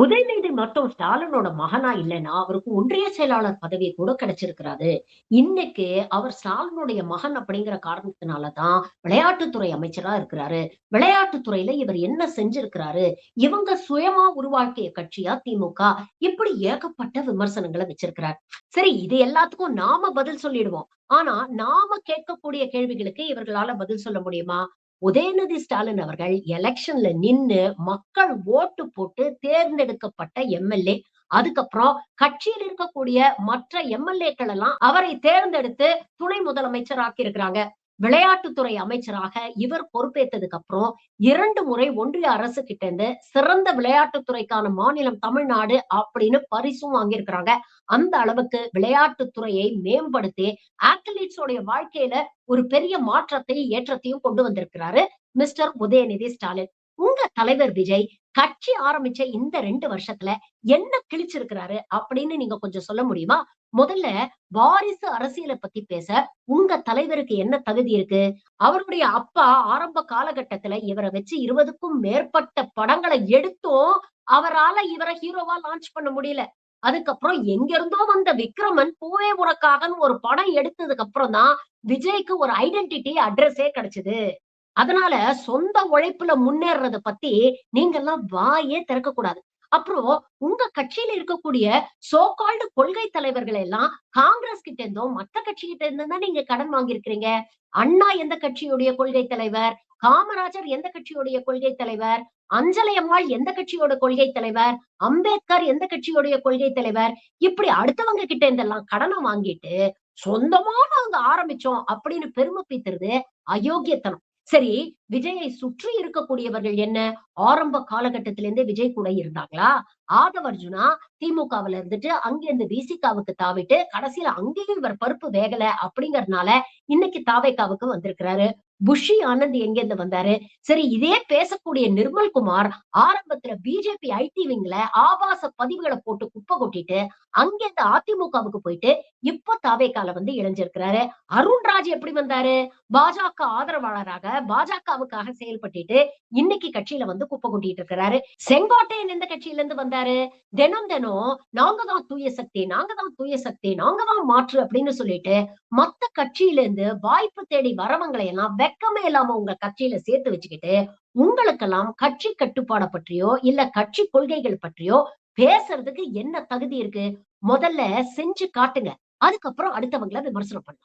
உதயநிதி மட்டும் ஸ்டாலினோட மகனா இல்லன்னா, அவருக்கு ஒன்றிய செயலாளர் பதவி கூட கிடைச்சிருக்காது. இன்னைக்கு அவர் ஸ்டாலினுடைய மகன் அப்படிங்கிற காரணத்தினால தான் விளையாட்டுத்துறை அமைச்சரா இருக்கிறாரு. விளையாட்டுத்துறையில இவர் என்ன செஞ்சிருக்கிறாரு? இவங்க சுயமா உருவாக்கிய கட்சியா திமுக? இப்படி ஏகப்பட்ட விமர்சனங்கள வச்சிருக்கிறார். சரி, இது எல்லாத்துக்கும் நாம பதில் சொல்லிடுவோம். ஆனா, நாம கேட்கக்கூடிய கேள்விகளுக்கு இவர்களால பதில் சொல்ல முடியுமா? உதயநிதி ஸ்டாலின் அவர்கள் எலெக்ஷன்ல நின்னு மக்கள் ஓட்டு போட்டு தேர்ந்தெடுக்கப்பட்ட எம்எல்ஏ. அதுக்கப்புறம் கட்சியில் இருக்கக்கூடிய மற்ற எம்எல்ஏக்கள் எல்லாம் அவரை தேர்ந்தெடுத்து துணை முதலமைச்சர் ஆக்கியிருக்கிறாங்க. விளையாட்டுத்துறை அமைச்சராக இவர் பொறுப்பேற்றதுக்கு அப்புறம் 2 முறை ஒன்றிய அரசு கிட்ட இருந்து சிறந்த விளையாட்டுத்துறைக்கான மாநிலம் தமிழ்நாடு அப்படின்னு பரிசும் வாங்கியிருக்கிறாங்க. அந்த அளவுக்கு விளையாட்டுத்துறையை மேம்படுத்தி அத்லீட்ஸ் உடைய வாழ்க்கையில ஒரு பெரிய மாற்றத்தை, ஏற்றத்தையும் கொண்டு வந்திருக்கிறாரு மிஸ்டர் உதயநிதி ஸ்டாலின். உங்க தலைவர் விஜய் கட்சி ஆரம்பிச்ச இந்த 2 வருஷத்துல என்ன கிழிச்சிருக்கிறாரு அப்படின்னு நீங்க கொஞ்சம் சொல்ல முடியுமா? முதல்ல வாரிசு அரசியல பத்தி பேச உங்க தலைவருக்கு என்ன தகுதி இருக்கு? அவருடைய அப்பா ஆரம்ப காலகட்டத்துல இவர வச்சு 20க்கும் மேற்பட்ட படங்கள எடுத்தும் அவரால இவர ஹீரோவா லான்ச் பண்ண முடியல. அதுக்கப்புறம் எங்கிருந்தோ வந்த விக்ரமன் பூவே உனக்காகன்னு ஒரு படம் எடுத்ததுக்கு அப்புறம் தான் விஜய்க்கு ஒரு ஐடென்டிட்டி அட்ரஸே கிடைச்சது. அதனால சொந்த உழைப்புல முன்னேறத பத்தி நீங்கலாம் வாயே திறக்கக் கூடாது. அப்புறம் உங்க கட்சியில இருக்கக்கூடிய சோ கால்டு கொள்கை தலைவர்கள் எல்லாம் காங்கிரஸ் கிட்ட இருந்தும், மத்த கட்சி கிட்ட இருந்தும் தான் நீங்க கடன் வாங்கியிருக்கிறீங்க. அண்ணா எந்த கட்சியுடைய கொள்கை தலைவர்? காமராஜர் எந்த கட்சியுடைய கொள்கை தலைவர்? அஞ்சலை அம்மாள் எந்த கட்சியோட கொள்கை தலைவர்? அம்பேத்கர் எந்த கட்சியுடைய கொள்கை தலைவர்? இப்படி அடுத்தவங்க கிட்ட இருந்தெல்லாம் கடன வாங்கிட்டு, சொந்தமா நாங்க ஆரம்பிச்சோம் அப்படின்னு பெருமை பீத்துறது அயோக்கியத்தனம். சரி, விஜயை சுற்றி இருக்கக்கூடியவர்கள் என்ன? ஆரம்ப காலகட்டத்திலிருந்தே விஜய் கூட இருந்தாங்களா? ஆதவ் அர்ஜுனா திமுகவுல இருந்துட்டு அங்கிருந்து விசிகாவுக்கு தாவிட்டு, கடைசியில அங்கேயும் இவர் பருப்பு வேகல அப்படிங்கறதுனால இன்னைக்கு தாவேகாவுக்கு வந்திருக்கிறாரு. புஷி ஆனந்த் எங்கிருந்து வந்தாரு? சரி, இதே பேசக்கூடிய நிர்மல்குமார் ஆரம்பத்துல பிஜேபி ஐடி விங்ல ஆபாச பதிவுகள போட்டு குப்பை கொட்டிட்டு, அங்கிருந்து அதிமுகவுக்கு போயிட்டு, இப்போ தாவேகால வந்து இணைஞ்சிருக்கிறாரு. அருண்ராஜ் எப்படி வந்தாரு? பாஜக ஆதரவாளராக பாஜகவுக்காக செயல்பட்டுட்டு இன்னைக்கு கட்சியில வந்து குப்பை கொட்டிட்டு இருக்கிறாரு. செங்கோட்டையன் எந்த கட்சியில இருந்து வந்தாரு? தினம் தினம் நாங்க தான் தூய சக்தி, நாங்க தான் தூய சக்தி, நாங்க தான் மாற்று அப்படின்னு சொல்லிட்டு மத்த கட்சியில இருந்து வாய்ப்பு தேடி வரவங்களை எல்லாம் வெக்கமே இல்லாம உங்க கட்சியில சேர்த்து வச்சுக்கிட்டு உங்களுக்கெல்லாம் கட்சி கட்டுப்பாட பற்றியோ இல்ல கட்சி கொள்கைகள் பற்றியோ பேசுறதுக்கு என்ன தகுதி இருக்கு? முதல்ல செஞ்சு காட்டுங்க. அதுக்கப்புறம் அடுத்தவங்கள விமர்சனம் பண்ணுங்க.